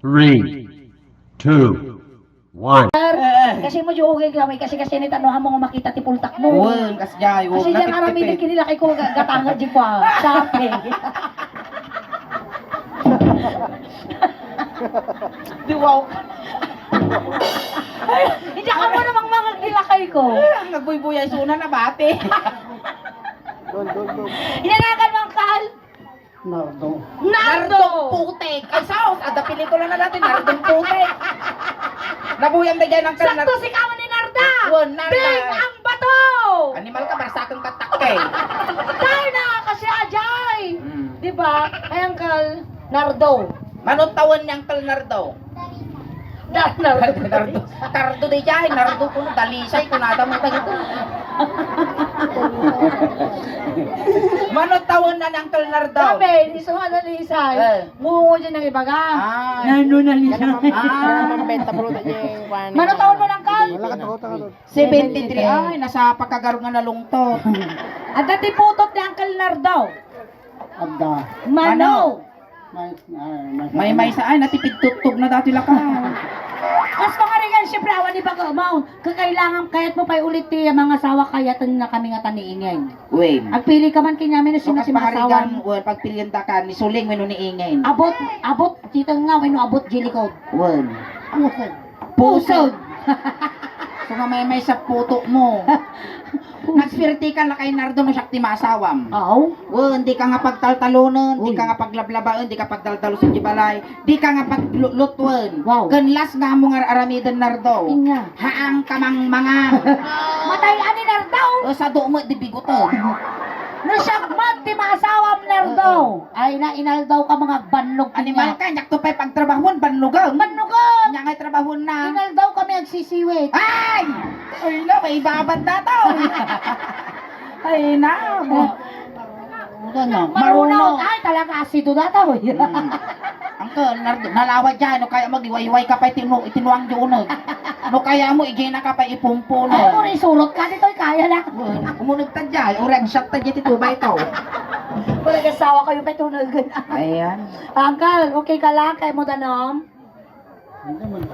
3, 2, 1. Kasi mo jugay kami kasi ni tanuhan mo nga makita ti pultak mo. Uwan, kasjay, Kasi diyan arami kinila kay ko gatanga di kwa. Sapi. Di wow. Hindi ka mo namang mga gilakay ko. Nagbuybuya suna na bate. Inanagan mo ang kal. Nardong putek. Ay saos, ada pelikula na natin, Nardong putek. Nabuyang na dyan ang Sakto si kawan ni Narda. Uwan, Narda. Bing ang bato. Animal ka, barsakang katakay. Tayo na kasi ajay. Di ba? Ay ang kal. Nardo. Manuntawan niyang kal Nardo. Nardo. Nardo di dyan, Nardo ko dalisay, kunada mo tayo. Manuntawan na niyang kal Nardo. Sabi, iso nga nalisay. Mungo dyan ng ibaga. Nano nalisay. Manutawon mo ng kal. 73. Ay, nasa pagkagaro nga nalungtot. At dati putot ni Uncle Nardo. Abda. Mano. May sa ay, natipid tutog na dati laka. As mga regal, syempre, awan ni Bagamaon. Kakailangan, kahit mo pa ulit mga sawa kaya na kami nga taniingay. Wait. Agpili ka man kinyami na So, sinasi kas mga pangarigan, sawan. pagpilihan ta ka, ni Suling, may nuniingin. Abot, dito nga, wino abot, jilikod. Wan. Pusod. So, nga may sa puto mo. Nagspirti ka na kay Nardo mo siya timasawam. Oo. Di ka nga pagtaltalunan, di ka nga paglablabaan, di ka pagdaldalo sa jibalay, di ka nga paglutwan. Wow. Ganlas nga mo nga aramidan Nardo. Inga. Haang kamang mga. Matay ani Nardo. Sa do mo, di bigotan. Nasyakmat ti masawam Nardo. Ay na inaldaw ka mga banlog Animal ka, nyak to pa'y pagtrabahon, banlugaw. Banlugan. Nya nga'y trabahon na. Inaldaw kami agsisiwit. Ay! Ay na, may babad na to. Ay na. Marunong. Ay talaga asido na to. Angkel, nalawad dyan, no kaya mag-iwayway ka pa itinuang diunog. No kaya mo, ijay na ka pa ipumpo, Ay mo no. rin sulot ka dito, kaya na. Umunog ta dyan, urang shot ta dyan titubay to. Wala kasawa kayo pa tunagan. Ayan. Uncle, okay ka lang? Kaya mo danom?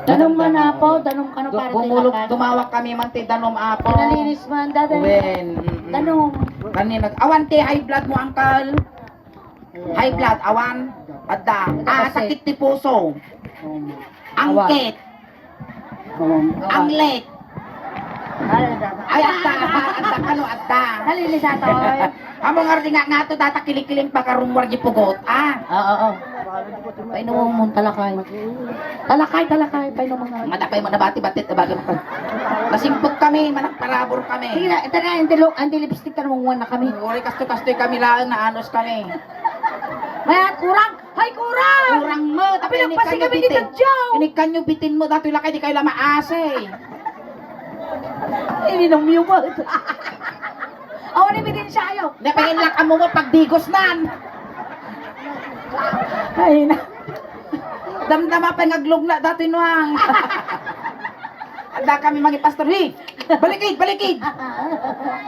Danom man apo, danom ka no para Bumulog, tumawak kami man ti danom apo. Pinalinis man, dadan. Wen. Danom. Kanina, awan ti high blood mo, angkal. High blood, awan. Adda. Sakit ti puso. Angkit. Anglet. Ay, adda. Adda kano, adda. Nalinis ato. Amo nga rin nga to, data kilikiling pagkarumwar di pugot. Oo. Painom mo talakay. Talakay. Painom mo nga. Madapay mo na bati-batit na bagay mo. Masimpot kami, managparabor kami. Sige na, ito na, anti-lipstick ka naman na kami. Uri, kastoy-kastoy kami lang na anos kami. Maya, kurang! Hay, kurang! Kurang mo, Tapi nagpasi kami dito, Joe! Inikan nyo bitin mo, dati lakay di kayo lamaase. Ininom yung mo. Awan ni bitin siya ayaw. Napahilak mo mo pagdigos nan. Ay na. Damdama pa ngaglog na dati nuang. Ada kami magipastor, hi! Balikid!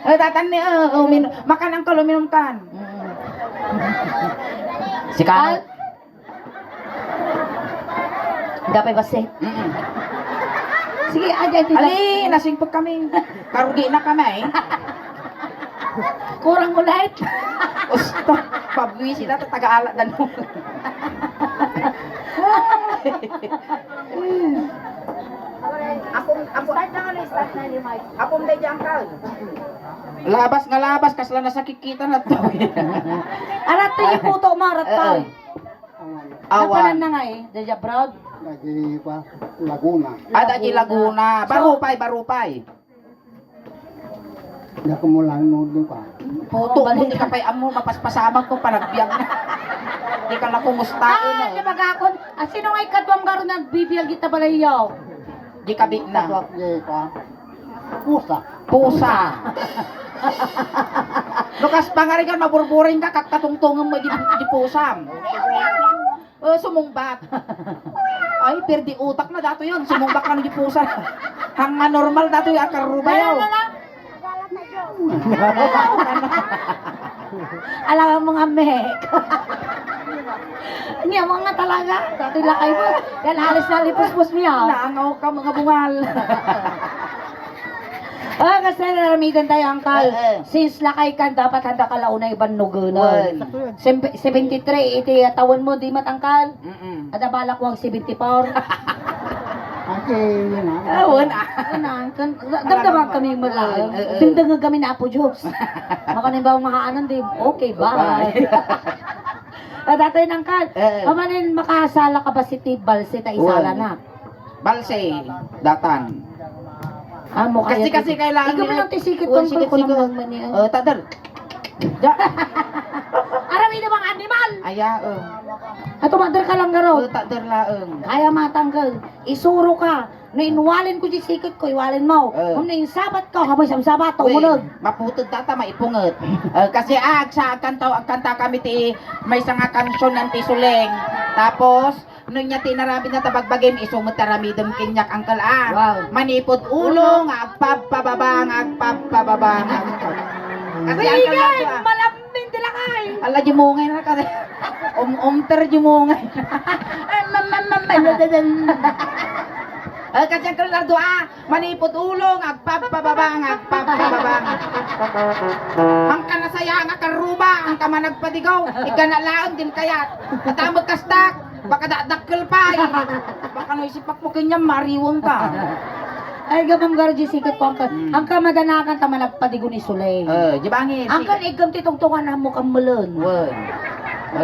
Datan ni, makan ang kalo, minum kan. Si Kal? Gapay ba si? Sige, aja dito. Ali, nasingpot kami. Karugi na kami. Kurang ulit. Usto, pabwisi na, taga-ala dan mo. Apong day dyan ka. Labas, kasla na sa kikita na to. Arat to yung puto mo, arat to. Napanan Awan. na nga eh. Deja Broad. Lagi pa, Laguna. Ada di Laguna. Barupay. Hindi ko mo lang nung pa. Puto mo, di ka pa'y amo, mapaspasamang kung panagbiyak na. Di ka lang kumustain. Ah, di ba kakon? Sino nga ikatwang garo nagbibiyag kita balayaw? Di ka big na. Lagi pa. Pusa. Lukas pangarigan, maburburing ka, kakatungtungan mo di pusam. Sumungbat. Ay, perdi utak na dato yun. Sumungbat ka na di pusa. Hanga normal dato yung akarubayaw. Alam mo nga, Mek. Niya mga talaga. Dati lakay mo. Yan halos na lipos-pos niya. Naangaw ka mga bungal. Kasi naramidan tayo, Uncle. Since lakay ka, dapat handa ka launay banugunan. 73, iti tawon mo, di mat, Uncle? Ada balak wag 74. Okay, yun na. Awan ah. Damdaman kami malang. Dingdang kami na Apo Jokes. Makanin ba ang mahaanan, di? Okay, bye. Datay ng kan. Amanin makasala ka ba si Tibalse ta isala na? Balse, datan. Amo kaya. Kasi kailangan Ikaw mo lang tisikit kung lang maniya. Tadar. Ja. Arami na mga animal. Aya, Ato madar ka lang garo. tadar laeng. Kaya matanggal. Isuro ka. No inwalin ko di sikit ko, iwalin mo. Kung na sabat ka, habay sa sabat, tumunog. Maputod tata, maipungot. Kasi sa kanta kami ti, may sanga kansyon ng tisuleng. Tapos, nung niya tinarabi na tabagbagin, isumot taramidom kinyak angkal Wow. Manipod ulo, agpapababa, Kasi angkal Bigay! na Malambing dilakay! ala jumungay na kasi. Umter jumungay. Kasi ang kalar doa, manipot ulong, agpapababang. Ang kanasaya, ang karuba, ang kamanagpadigaw, ikanalaon din kayat. At ang magkastak, baka dadakkel pa. Baka naisipak mo kanya, mariwang ka. Ay, gamang garji sikit ko ang kamadanakan ta managpadigo ni Sulay. Jibangir. Ang kan igam titungtungan na mo kamulan. Wen.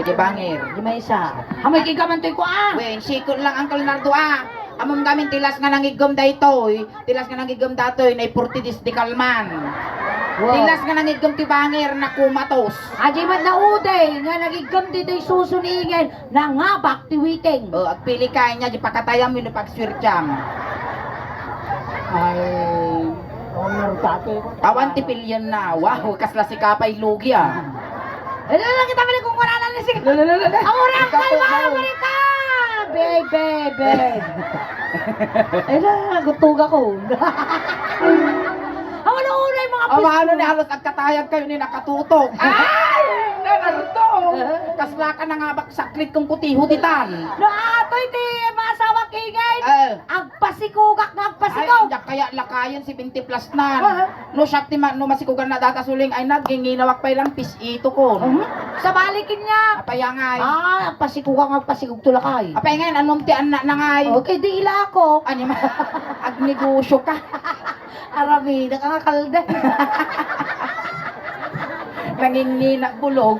Jibangir. Di may isa. Hamay kigaman to'y ko Wen, sikot lang ang kalinardo Among gamin tilas nga nangigom daytoy, tilas nga nangigom datoy na 40 dis di kalman. Tilas nga nangigom ti bangir na kumatos. Aji man na uday, nga nagigam dito'y susuningin na nga baktiwiting. Agpili kay niya di pakatayam yun pagswirtiyam. Ay, honor tate ko. Tawan ti pilyon na. Wow, kasla si kapay lugi Lala, kita balik kung wala lang si... Ang kalma, Amerika! Baby. Ay na, gutug ako. Ang una yung mga Ano ni halos agkatayag kayo ni nakatutok. Ay! Nanarto! Kasla ka na nga baksaklit kong kutiho titan. Naatoy ti masawa kingay. Agpasikugak na Ay, agpasikog. kaya lakayan si 20 plus na. No siyak ti no masikugan na data suling ay naginginawak pa ilang pis ito ko. Sa balikin niya. Apayangay. Agpasikug tulakay. Apay ngayon, anong ti anak na ngay? Okay, di ila ako. Ano agnegosyo ka. Arami, nakakalda. Nangingina bulog.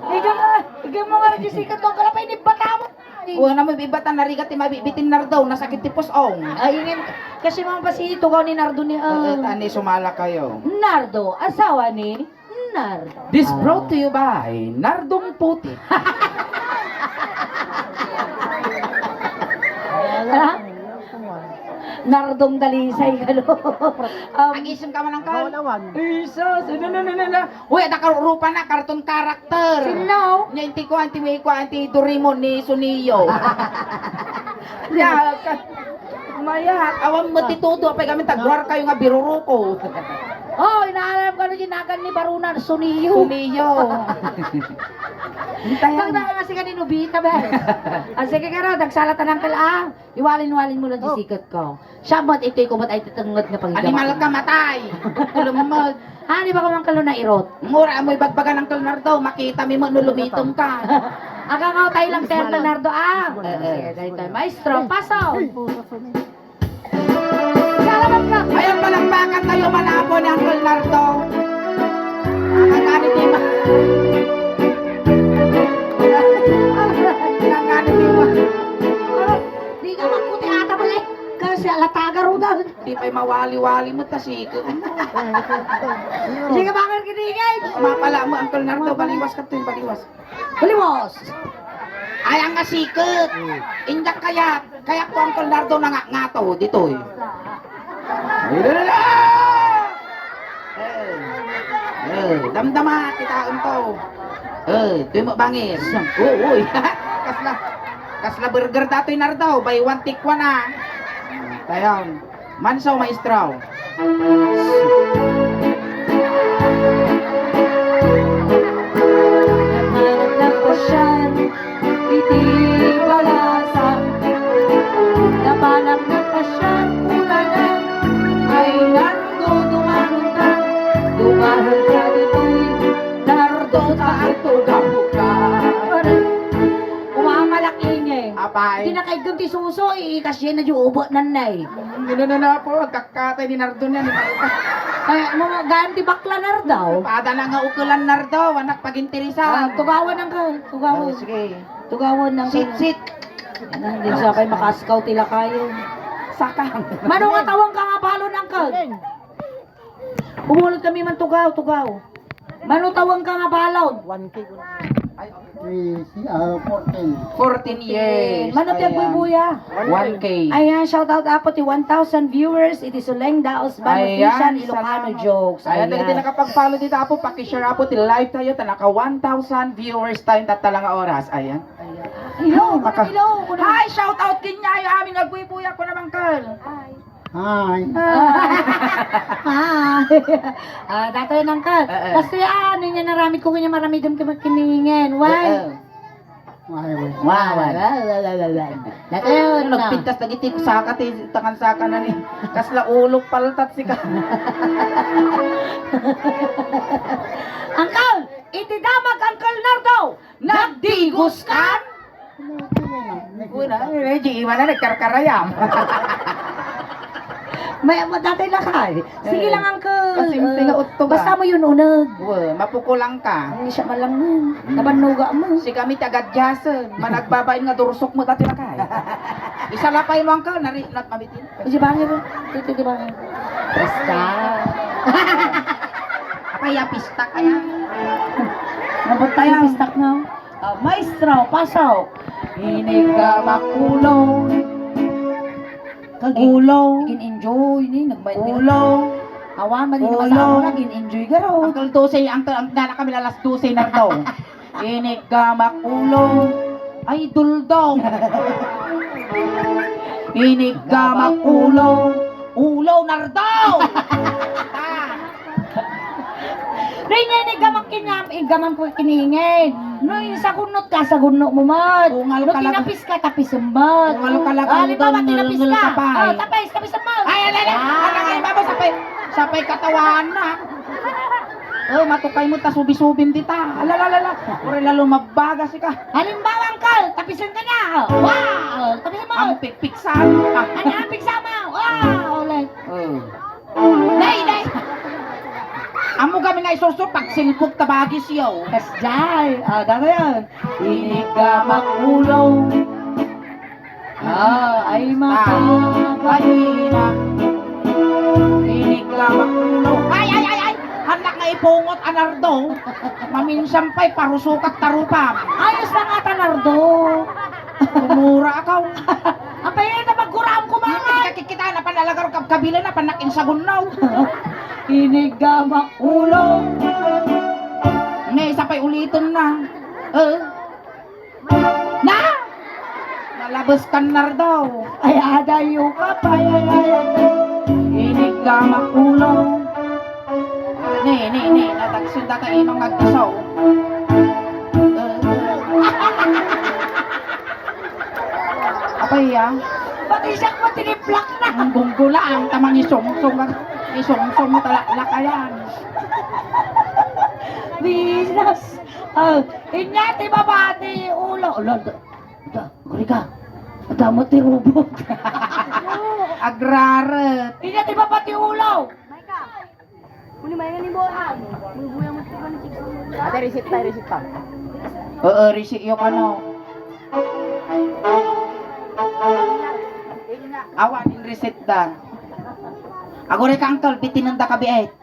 Ikaw mo nga nagsisikat kong kalapay ni Bata mo. Uwa na mabibatan narigat ti mabibitin nardaw nasakit ti pusong. Ayun, kasi mga pasito ka ni Nardo ni Tani sumala kayo. Nardo, asawa ni Nardo. This brought to you by Nardong Puti. Nardong dalisay ka no. Agising ka man ang kal. Nawan. Jesus, uy, nakarupa na karton karakter. Sino? Nya inti ko anti Doraemon ni Suniyo. Ya, mayat, awam mo titudo apay kami tagwar kayo nga biruruko. Oh, inaalam ka na ginagan ni Barunan Suniyo. Suniyo. Pag nakangasi ka ni Nubita ba? Sige ka ro, nagsalata ng kala. Iwalin-walin mo lang di sikat ko. Siya ba't ito'y kumat ay titangod na panggawa. Animal ka matay. Lumamag. Di ba kamang kalo na irot? Mura mo ibagbagan ng Leonardo, makita mo lumitom ka. Akakaw tayo lang tayo Leonardo Sige, dahil tayo. Maestro, pasaw! Salamat ka! Ayun palakpakan tayo malapo ni Uncle Nardo. Ang ganit di ba? Ang ganit di ba? Di ka magputi ata mo eh. Kasi alataga ro daw. Di pa'y mawali-wali mo tasiko. Sige bakit kinigay? Mapala mo Uncle Nardo, baliwas ka to baliwas. Bulimos! Ay ang ngasikot. Indak kaya ko Uncle Nardo na nga to dito eh. Damdama kita to. Tuwi mo bangir. Uy. Kasla burger datoy Nardo, by one take one Tayon. Mansaw maestraw. ganti suso, kasi na yung ubo nanay. Gano'n na po, kakatay ni Nardo niya ni Marta. Ay, ganti bakla na daw. Pada na nga ukulan Nardo, anak pag-interesan. Tugawan ng ka, tugawan. Sige. Tugawan ng Sit. Hindi siya kayo makaskaw tila kayo. Sakang. Mano nga tawang ka nga balo ng ka? Umulot kami man tugaw. Mano tawang ka nga balaw? 1K ko na. 14. 14 years. Mano tiyak buya? 1K. Ayan, shout out apo ti 1,000 viewers. It is Uleng Daos Banofficial Ilocano Jokes. Ayan, dito nakapag-follow dito apo, paki-share apo, ti live tayo, naka 1,000 viewers tayo tatalang oras. Ayan. Hello, Maka- hello. Hi, shout out kinya, ay amin nagbuy-buya ko naman, Carl. Hi. Datoy nang ka. Kasi ano niya naramid ko kanya marami dum kiningin. Why? Wow. Datoy na. Nagpintas na giti ko saka, tangan saka na ni. Kasla ulog paltat si ka. Uncle, itidamag Uncle Nardo. Nagdigos ka? Una, di man na nagkarkarayam. May datoy na ka. Sige lang Uncle. Kasi tinuot to ba? Basta mo yun unag. Mapukulang ka. Hindi siya malang nun. Nabanuga mo. Si kami taga-Jason, managbabain nga durusok mo dati na kay. Isa lapay mo ang ka, narinat mabitin. Di ba nga? Di ba nga? Basta. Apay, pista kaya. Nabot tayo ang stock na. Maestro, pasok. Hinig ka makulong. Kagulo. Gin-enjoy ni. Nagbayin. Awa, mali na masama na. Gin-enjoy ka raw. Uncle 12, ang nana kami lalas 12 na daw. Hinig ka makulong. Ay, duldong. Hinig ka makulong. Ulaw nardaw. Ringan gaman gaman ko kiningin. No, yung sa kunot ka, sa gunot mo man. Ungal No, ka lang. tinapis ka, tapis man. Ungal ka lang. Di ba, tinapis ka? Kapay. Tapis man. Ay, alay, babo, sapay katawan na. Oh, matukay mo, ta subi-subin dita. Alalala, ore lalo mabagas ka. Halimbawa, Uncle, tapisan ka na. Wow! Tapisan mo. Ang pikpiksan. Ano ang pigsama? Wow! Like, Day. Amo kami nga isusur pag silpok tabagis yaw. kasjay. Dito yan. Hinig ka makulong. Ay Mahina. Hinig ka makulong. Ay. Hanak nga ipungot anardo. Maminsan pa'y parusukat tarupam. Ayos na nga tanardo. Umura akaw. Ang payayin na magkuraam ko mga. Kita na panalagar kabila na panakin sa gunaw. Hinig ka makulong. Nga isa pa'y ulitin na. Na! Nalabas ka nardaw. Ay adayo ka pa. Hinig ka makulong. Ne, natagsin na kayo mga nagkasaw. Apay ya? Pati siya ko tiniplak na. Ang gunggula, ang tamang isong mo talakayan. Business. Inyati babati ulo. Kuri ka. Adamo ti robot. Agraret. Inyati babati ulo. Ate, receipt pa. Oo, receipt yung ano. Awan in receipt da. Agore ka uncle, bitinanda ka biait.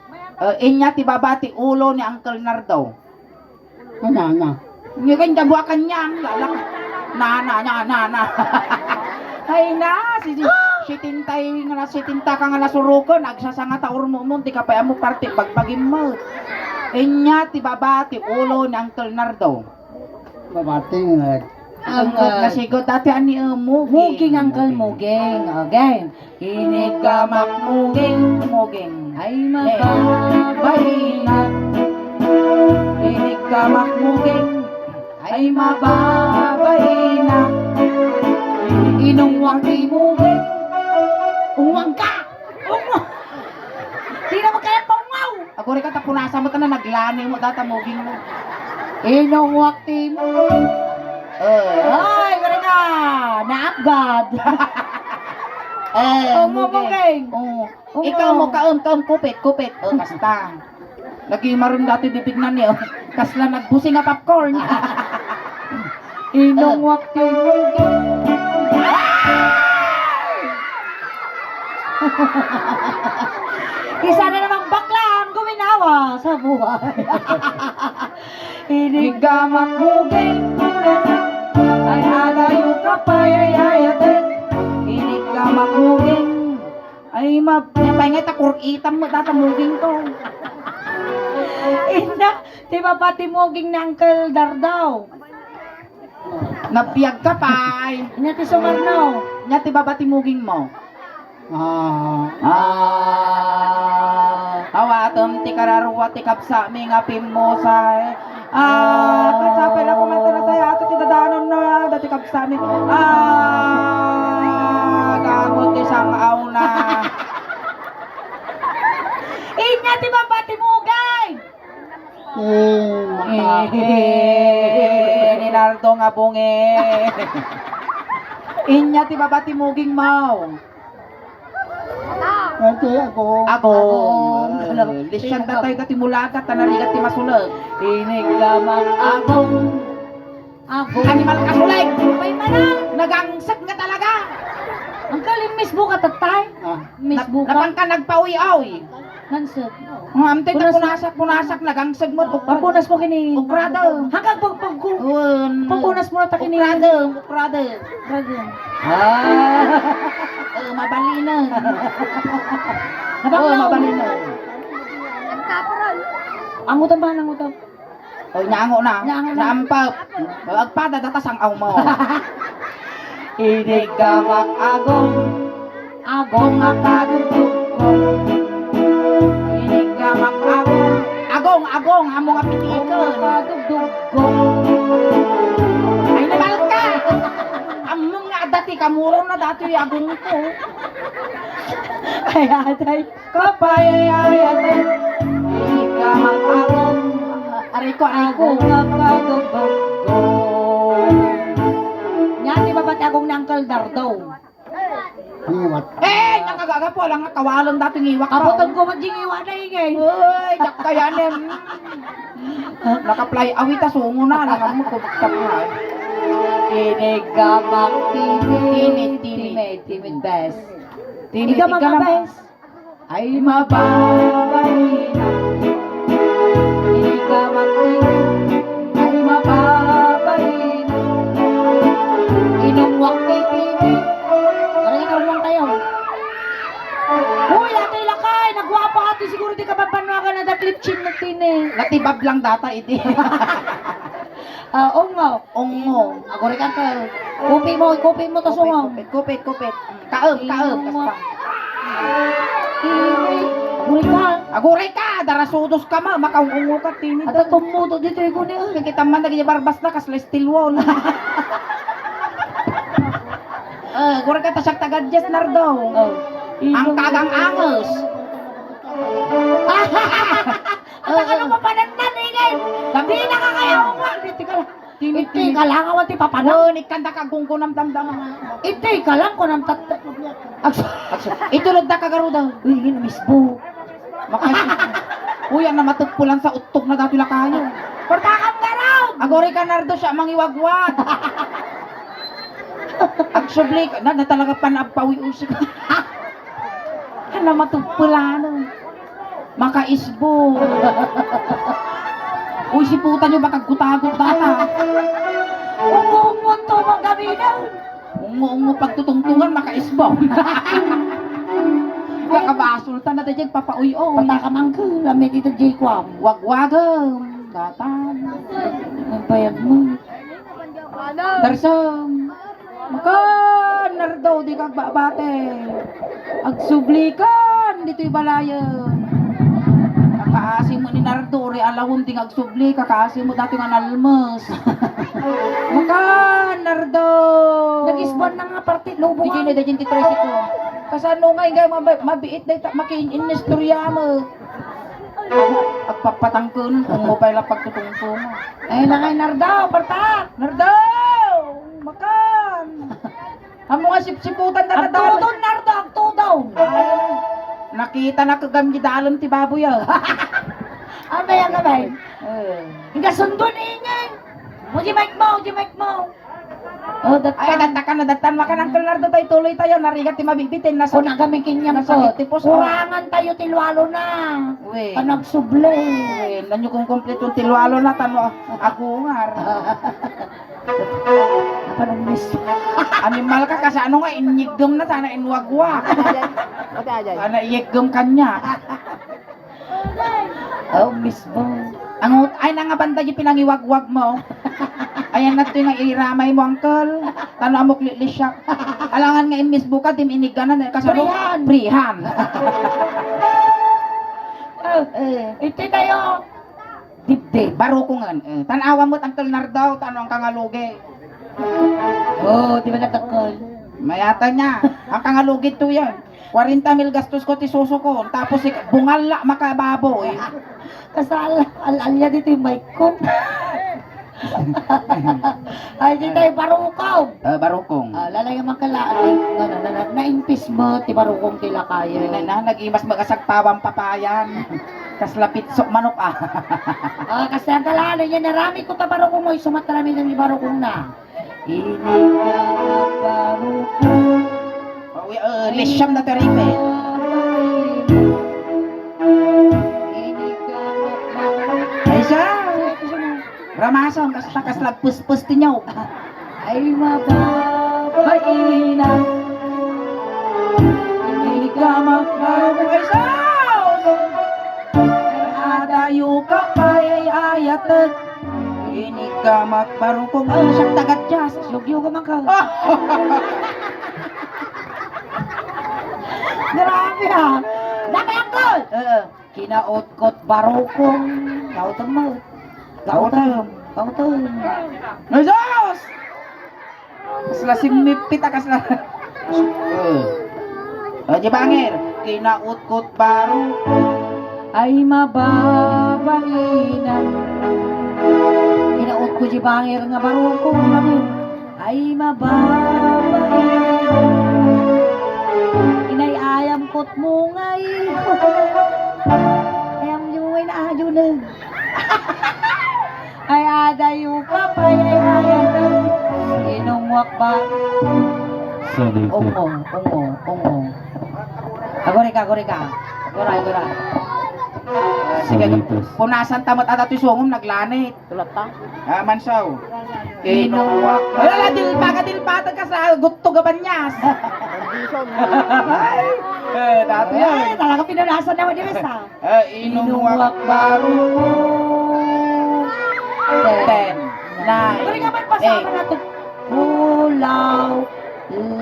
Inya ti babati ulo ni Uncle Nardo. Ano? Nga kanya buwakan niya ang lalak. Na. Ay na, sitinta ka nga nasurukon, agsasanga taur mo ti kapay mo parte pagpagim mo. Inya ti babati ulo ni Uncle Nardo. Babating. Ang nasigot dati ani Muging Uncle Muging. Again. Hinig ka muging. ay mababay na. Hinig ka makmuging. Ay mababay na. Inungwang di muging. Ungwang ka! Ungwang! Di na mo kaya pungaw! Ako rin katapunasan mo na naglani mo data muging mo. Inungwang di muging. Ay, kaya nga, naagad. Muging. Ikaw mo kaom kupit. Kasta. Lagi maroon dati bibignan niyo. Kasla nagbusi nga popcorn. Inong wakti muging. Isa na namang bakla ang guminawa sa buhay. Inigamak muging ay adayo kapay ay ayatin. Inigamak muging. Ay mapay ta kuritam mo tatamuging to. Ina, di ba pati muging na Uncle Dardaw? Nabiyag ka pay. Ina ti sumarno. Nya ti babati muging mo. Awatom ti kararuwa ti kapsa mi nga pimosay. Kasapay na komento na saya ato ti dadanon na dati kapsa mi. Gamot ti sangaw na. Inya ti ba pati mugay? Ni Nardo nga bunge. Inya ti babati muging mau. Ate ako. Lisyan datay dati mulagat tanarigat ti masulag. Inig lamang agong. Animal kasuleg. May manang. Nagangsag nga talaga. Ang kalim misbo ka tatay. Misbo ka. Napang ka nagpawi-awi. Nansag. Amte ta punasak nagangsag mo. Pagpunas mo kini. Ukrado. Hanggang pagpunas mo na ta kini. Ukrado. Mabalinan. Mabalinan. Angutan ba? Angutan. Nyango na. Nyango na. Naampap. Agpada datas ang aw mo. Inig gamak agong. Agong akadugtog ko. Inig gamak agong. Agong amo nga pitikon. Akadugtog ko. Ay nabal ka. Amo nga dati kamuro na dati agong ko. Ay atay. Kapay ay atay. Inig gamak agong. Ariko. Agong akadugtog ko. Yan, di ba ba't agong na Uncle Dardaw? Hiwat. Nakagaga po lang nga kawalan dati ngiwak ka. Kabutan ko magjingiwa na ingay. Uy, kayanin. Naka-fly away ta sungo na lang mo ko tapay. Inig gamak timid best. Ika mga best. Ay mababay na. Inig gamak Ay mababay na. inungwak kay timid. Parang inungwak tayo. Uy, atay lakay. Nagwapa ati siguro di ka papanwagan na daklip chin na tine. Natibab lang data iti. Ongaw. Ongo. Ako rin ka. Kupi mo tas ongaw. Kupit. Kaem. Kaspa. Muli ka. Aguray ka, darasudos ka ma, makaungo ka tinid. At tumuto dito ko niya. Kita man naging barbas na kasla steel wall. Aguray ka tasyak tagadjes nardo. Ang kagang angos. Ano pa panandan ingay? Di nakakayaw nga. Iti ka lang awan ti papanang. Nikanda ka gungko ng damdam. Iti ka lang ko ng tatat. Itulog da kagaruda. Uy, yun misbo. Uy, ang namatagpulan sa utog na dati lakayo. Portakam garaw! Agoray ka nardo siya mangiwagwag. Actually, na talaga panagpawi usik. Namatagpulan. Makaisbo. Uy, si puta nyo baka gutagot data. Ungo-ungo to mga gabi na. Ungo-ungo pagtutungtungan, makaisbo. Kakabasulta na tayo papauyo. Portakam ka. Lamit ito J-Quam. Wagwagam. Datan. Nagbayag mo. Darsam. Maka, nardo, di kag babate. Agsublikan, dito'y balayan. Kakaasim mo ni Nardo, re alawon ting agsubli, kakaasim mo dati nga nalmas. Maka, Nardo. Nag-isbon na nga parte. Lobo Di nga. na dyan ti Tracy ko. Kasano nga nga mabiit na makiin-inistorya mo. Agpapatangkon, kung mo pa ilang pagtutungtong mo. Ay, nakay Nardaw, partak. Nardo! Makan! Amo nga sipsiputan Ang tatadal. tudon, Nardo, ang tudon. Nakita na kagamgi dalon ti baboy ah. Ano yan naman? Eh. Hindi sundo niyan. Uji mic mo. Oh, Ay, datakan na datan makan Uncle Nardo tayo tuloy tayo narigat ti mabigbitin nasa Kung nagamikin niya nasa ko, tipos kurangan tayo tilwalo na. we. Panagsuble. We, nanyo kung kompleto tilwalo na tano agungar. Panag-miss. Animal ka kasi ano nga inyigdom na sana inwagwag. Ana iyigdom kanya. Oh, miss mo. Ang ay na nga banda yung pinangiwagwag mo. Ayan na ito yung iramay mo, Uncle. Tano amok lilisyak. Alangan nga imis buka, tim iniganan. Kasi Prihan. Prihan. Ito tayo. Dibdib. Baro ko nga. Tanawa mo't Uncle Nardo, tano ang kangalugi. Oh, di ba natakol? Mayata niya. Ang kangalugi to yan. 40 mil gastos ko ti suso ko. Tapos bungala makababoy. Kasal, al-alya dito yung mic ko. Ay, di tayo barukaw. Barukong. Lalay ang makalaan. Na-impis mo, ti barukong tila kaya. Nag-imas magasagpawang papayan. Kaslapit sok manok ah. Kasi ang kalaan niya, narami ko ta barukong mo, sumatarami ng barukong na. Inigang barukong. Lisyam na teripe. Ay siya. Ramason, kasla pus-pus tinyaw. Ay mababainan. Hindi ka magbarong ay siya. Adayo ka pa ay ayatag. Hindi ka magbarong kung ang siyang tagat jazz. Yugyo ka man ka. Grabe ha. Dami angkol. Kinaot-kot barukong. Kautam mo. Kautam. Ay Diyos! Kasla simipit kasla. Di bangir. Kinautkot baro. Ay mababainan. Kinaot ko di bangir nga barukong. Ay mababainan. Inay-ayam kot mo ngay. Ayam yung na adyo na. Ay adayo ka pa ay ayam na. Inungwak ba? Selected. Ungong. Agore ka. Goray. Sige, Salitas. punasan tamot at ato'y sungom naglanit. Tulad pa? Mansaw. Kinuwak. Wala, dilpata ka sa gutto gabanyas. Dati yan. Ay, talaga pinanasan naman yung isa. Inuwak baro. 10, 9, Pero nga man pasama natin. Kulaw,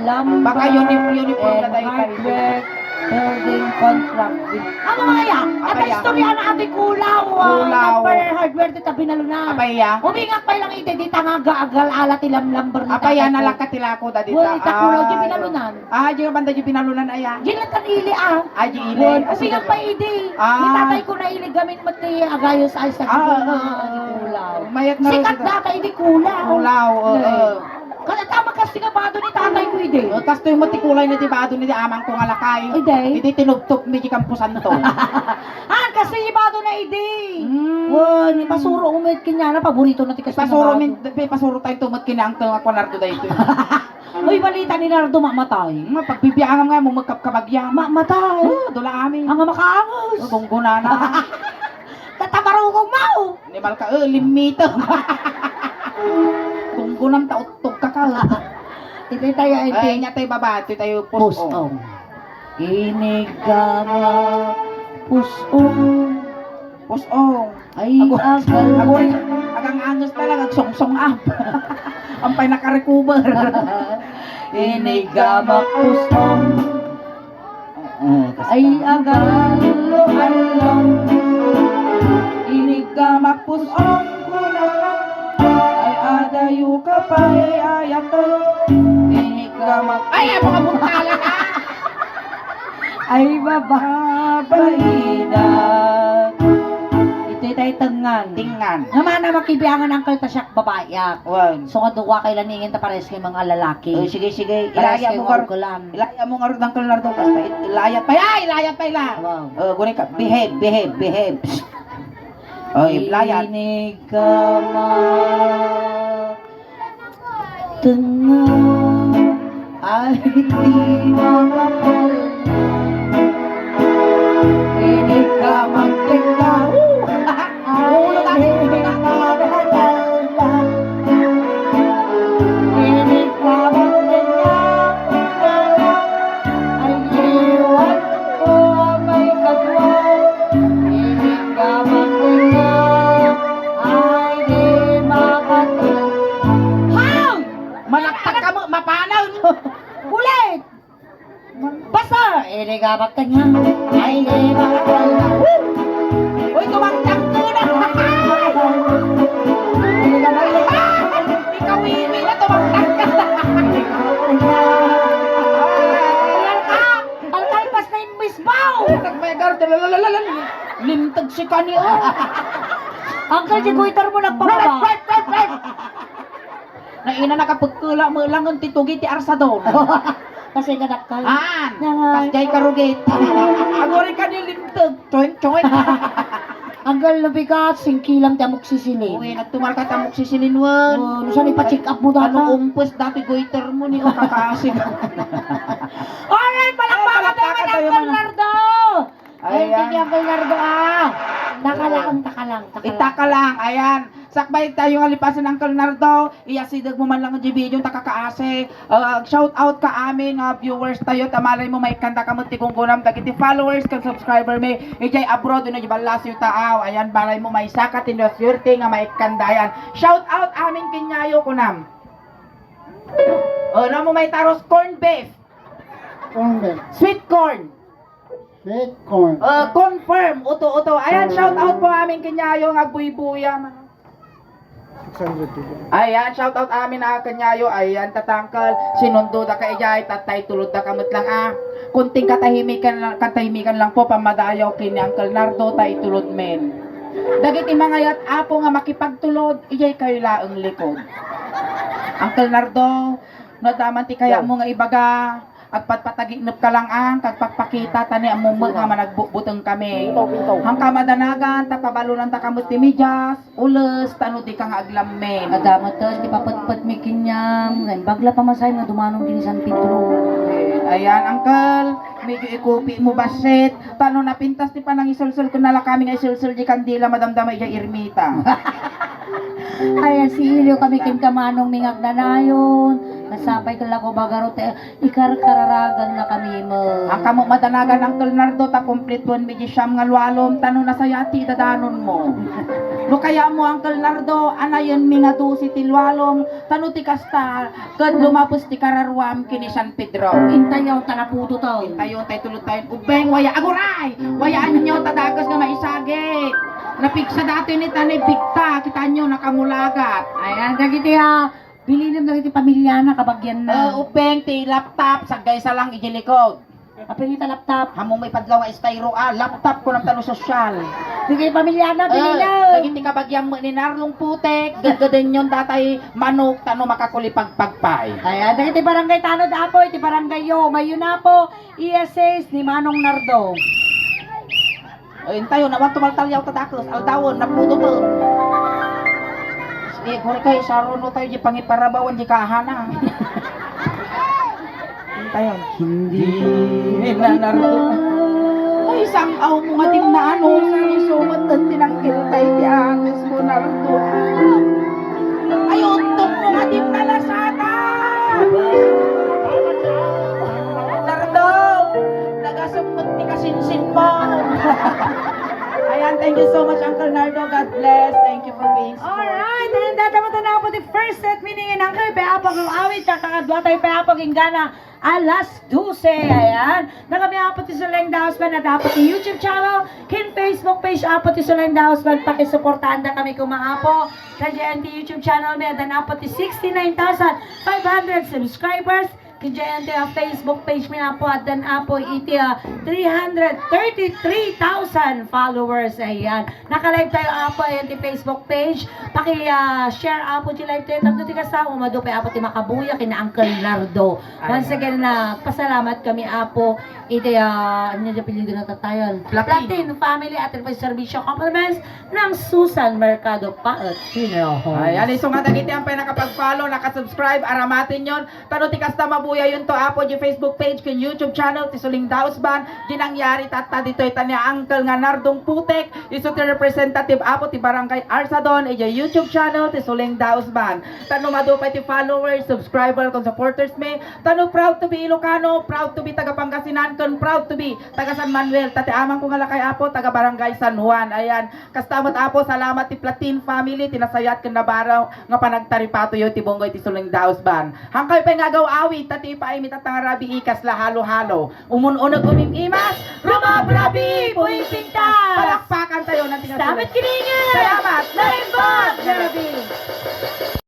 lamba, Baka uniform na tayo hardware, building contract. Ano mga yan? At Apaya. istorya na ating kulaw. Kulaw. Number hardware dito binalunan. Apaya. Umingak pa lang ite, di tanga gaagal ala tilam lambar ni Apaya tatay na ko. lang katilako da dito. Wala, itakulaw di binalunan. Di banda di binalunan aya. Ginatan ili ah. Di Wala, ile. umingak pa idi. Ah. Ni tatay ko na ili gamit mati agayos ay sa kulaw. Mayat na rin Sikat sila. data idi kulaw. Kulaw. Kada tama kasi nga bado ni tatay ko idi. Kasto yung matikulay na tibado ni amang kong alakay. Idi. Hindi tinugtok mi di kampusan to. Kasi ibado na idi. Mm. Wow, ni pasuro umit kanya na paborito na ti kasi Pasuro nga min pasuro tayo tumot kinangkel nga kwanardo dayto. bado. Uy, balita ni Nardo mamatay. Pagbibiyangan nga mo magkabagyan. Mamatay. Dula amin. Ang makaangos. Gungguna na. Tatabarugong mo. Ni Malka limito. Gunggunam tautog ka ka. Ito tayo Ay, ito. nya tayo baba, ito tayo Pusong. pusong. Inigama pusong. Pusong. Ay Ako agal. rin, agang angos talaga, songsong up. Ang pay nakarecover. Inigama pusong. Ay agal. Along. Inigama pusong ay adayo ka pa ay ayato. Inigama. Ay, mga buntala ka! Ay bababaina. Ito tayo tang tingan. Tingan. Nga mana makibiyangan ang kaltasyak babayak. Wan. So kaduwa kay laningin ta pares kay mga lalaki. Sige. Pares Ilaya kay mo kar. orgulan. Ilaya mo nga ng Uncle Nardo basta ilaya pa. Ilaya pa ila. Wow. Guni ka. Behave. Psst. Oy, ilaya. Inig ka tengah ay di makapal. Inig ka magtengah. Ulo tadi. Inig ka magtengah. Ay iwan ko ang may katwa. Inig ka magtengah. Ay di makapal. How? Malaktak ka mo, mapanaw. Ulit! Basta! Ini ka magtanya. Ay, di magtanya. Uy, tumangtang ko na. Ini ka magtanya. Ikaw iwi na tumangtang ka. Alkalpas na yung misbaw! Nagmegar, lintag si kani. Uncle, di kuitar mo nagpapaba. Naina nakapagkula mo lang ang titugi ti arsadon. Kasi kadakal. An, Nangan. kasjay karugit. Agori ka ni lintag. Choy. Uncle, nabigat, singkilang tamok sisilin. Uy, nagtumal ka tamok si Silinwan. Oh, saan ipa-check up mo data? Ano umpos dati goiter mo ni o kakasig. Alright, palakpakan tayo Palakpakan man tayo, Uncle man. Nardo! Ay, Ayan. hindi Uncle Nardo Taka lang. Itaka lang, ayan. Sakbay tayo nga lipasan ng Uncle Nardo. Iyasidag mo man lang ang video yung takakaase. Shout out ka amin viewers tayo. Tamalay mo may kanta ka mo tikong gunam. Dagiti followers kang subscriber may ijay abroad yun balas yung taaw. Ayan balay mo may sakat in the swerte nga may kandayan. Shout out amin kinyayo kunam. Na mo may taros corn beef. Sweet corn. Confirm. Uto. Ayan, shout out po amin kinyayo nga buy-buya man. Ayan, shout out amin na kanyayo. Ayan, tatangkal. Sinundo da ka ijay, tatay tulod da kamot lang Kunting katahimikan lang po pamadayaw kini Uncle Nardo tay tulod men. Dagiti mga yat apo nga makipagtulod, ijay kayo laeng likod. Uncle Nardo, nadaman ti kaya mo nga ibaga. Agpatpataginap ka lang kagpagpakita tani amumo nga managbuteng kami. Hang kamadanagan tapabalunan ta kamot ti medyas, ules tano di ka nga aglamen. Adamot to, di papatpat mi kinyam. Bagla pa masay nga dumanong din San Pedro. Ayan, uncle, medyo ikupi mo basit. Tano napintas ti panang isulsul ko nala kami nga isulsul di kandila madamdama iya irmita. Ayan, si Ilyo kami kinkamanong mingag na nayon. Nasapay ka lang ko bagarote. Ikar-kararagan na kami mo. Ang kamo madanagan Uncle Nardo ta kompletuan medyo siyam nga lualom tano na sayati dadanon mo. No kaya mo Uncle Nardo anayon mi nga dusi ti lualom tano ti kasta ket lumapos ti kararwam kini San Pedro. Intayaw tanaputo to. Tayo tay tulod tayo ubeng waya aguray. Wayaan niyo tadagas nga maisagit. Napiksa dati ni tanay bigta kita nyo nakamulagat. Ayan, dagiti bilinim dagiti pamilya na kabagyan na. Upeng ti laptop sagay sa lang ijilikod. Apil ita laptop. Hamo may padlaw styro laptop ko ng tano sosyal. Dagiti pamilya na bililaw. Dagiti kabagyan mo ni Narlong Putek, gagaden yon tatay manok tano makakulipag pagpay. Ayan, dagiti barangay Tanod Apoy, ti barangay Yo, mayo na po, ESAs ni Manong Nardo. Ayun tayo naman tumaltalyaw tadakos aldawon napudo mo. Kung kayo saruno tayo di pangiparabawan di kahana. Tayo. Hindi na Nardo. Ay sangaw mo nga tim na ano sari sumat at tinangkil tayo di anis mo Nardo. Ay untong mo nga tim na lasada. Nardo, nagasumot ni kasinsin mo. Ayan, thank you so much Uncle Nardo. God bless. Thank you for being so. Alright, and dadamatan na po the first set meaning ng kay Peapag ng awit kakakadwa tayo Peapag ingana alas 12. Ayan. Nakami apat sa Leng Dausman at apat yung YouTube channel, kin Facebook page apat sa Leng Dausman, pakisuportahan na kami kumaapo. Sa GNT YouTube channel may adan apat 69,500 subscribers. Kaya Facebook page mi na po at dan apo iti 333,000 followers. Ayan. Naka-live tayo apo ayan ti Facebook page. Paki-share apo ti live tayo. Tapos ti kasama madupay apo ti makabuya kina Uncle Nardo. Once again na pasalamat kami apo iti ano yung apelido na tatayon. Platin Family at Service Servicio Compliments ng Susan Mercado Paat Funeral Home. Ayan, iso nga dagiti ang nakapag-follow, nakasubscribe, aramatin yon. Tano ti kasta mabuya yun to apo di Facebook page ken YouTube channel ti Suling Daos Band. Di nangyari tata dito ita ni Uncle nga Nardong Putek. Iso ti representative apo ti Barangay Arsadon iti YouTube channel ti Suling Daos Band. Tano madupay ti followers, subscriber kon supporters me. Tano proud to be Ilocano, proud to be taga Pangasinan, kon proud to be taga San Manuel. Tati amang ko nga lakay apo taga Barangay San Juan. Ayan, kastamot apo salamat ti Platin Family tinasayat ken nabaraw nga panagtaripato yo ti Bonggoy ti Suling Daos Band. Hangkay pa nga gaw awit tati pa imita tangarabi ikas la halo-halo. Umununog umimimas, rumabrabi puiting ta. Palakpakan tayo ng tinasulit. Salamat kilingan! Salamat! Naimbag! Grabe!